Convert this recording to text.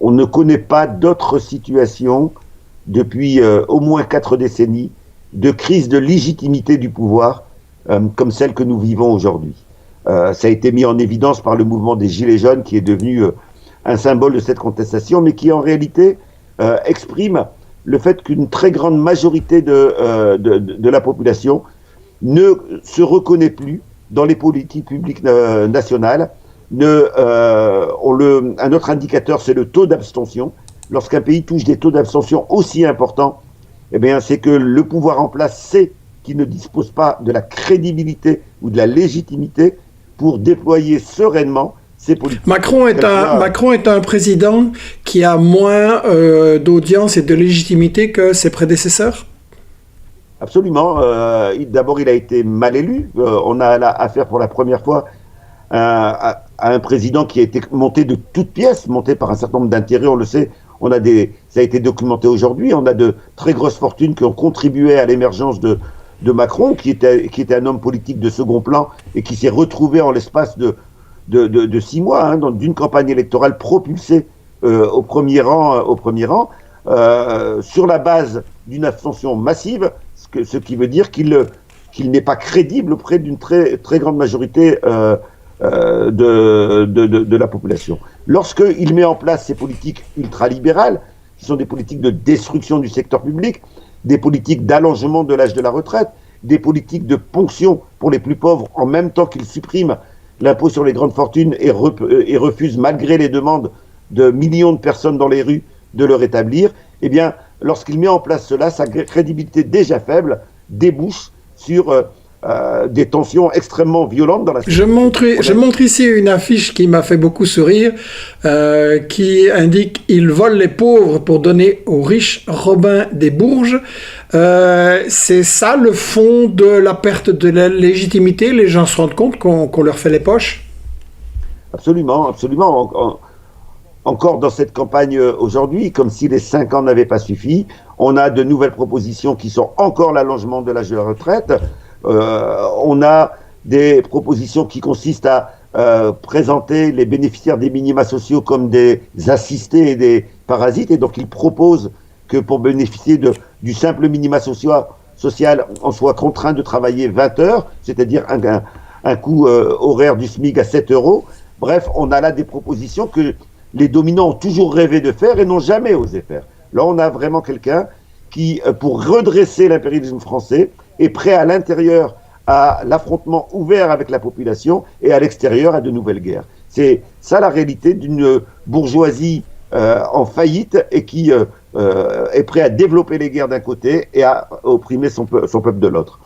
on ne connaît pas d'autres situations depuis au moins 4 décennies de crise de légitimité du pouvoir comme celle que nous vivons aujourd'hui. Ça a été mis en évidence par le mouvement des Gilets jaunes qui est devenu un symbole de cette contestation, mais qui en réalité exprime le fait qu'une très grande majorité de la population ne se reconnaît plus dans les politiques publiques nationales. Un autre indicateur, c'est le taux d'abstention. Lorsqu'un pays touche des taux d'abstention aussi importants, eh bien, c'est que le pouvoir en place sait qu'il ne dispose pas de la crédibilité ou de la légitimité pour déployer sereinement ces politiques. Macron est un président qui a moins d'audience et de légitimité que ses prédécesseurs? Absolument. D'abord, il a été mal élu. On a là affaire pour la première fois à un président qui a été monté de toutes pièces, monté par un certain nombre d'intérêts, on le sait. Ça a été documenté aujourd'hui. On a de très grosses fortunes qui ont contribué à l'émergence de Macron, qui était un homme politique de second plan et qui s'est retrouvé en l'espace de 6 mois, d'une campagne électorale propulsée au premier rang, sur la base d'une abstention massive, ce qui veut dire qu'il n'est pas crédible auprès d'une très, très grande majorité de la population. Lorsqu'il met en place ces politiques ultralibérales, qui sont des politiques de destruction du secteur public, des politiques d'allongement de l'âge de la retraite, des politiques de ponction pour les plus pauvres, en même temps qu'il supprime l'impôt sur les grandes fortunes et refuse, malgré les demandes de millions de personnes dans les rues, de le rétablir, eh bien, lorsqu'il met en place cela, sa crédibilité déjà faible débouche sur des tensions extrêmement violentes dans la société. Je montre ici une affiche qui m'a fait beaucoup sourire, qui indique « Il vole les pauvres pour donner aux riches, Robin des Bourges ». C'est ça le fond de la perte de la légitimité? Les gens se rendent compte qu'on leur fait les poches? Absolument, absolument. Encore dans cette campagne aujourd'hui, comme si les 5 ans n'avaient pas suffi, on a de nouvelles propositions qui sont encore l'allongement de l'âge de la retraite. On a des propositions qui consistent à présenter les bénéficiaires des minima sociaux comme des assistés et des parasites. Et donc, ils proposent que pour bénéficier du simple minima social, on soit contraint de travailler 20 heures, c'est-à-dire un coût horaire du SMIC à 7 euros. Bref, on a là des propositions que les dominants ont toujours rêvé de faire et n'ont jamais osé faire. Là, on a vraiment quelqu'un qui, pour redresser l'impérialisme français, est prêt à l'intérieur à l'affrontement ouvert avec la population et à l'extérieur à de nouvelles guerres. C'est ça la réalité d'une bourgeoisie en faillite et qui est prêt à développer les guerres d'un côté et à opprimer son peuple de l'autre.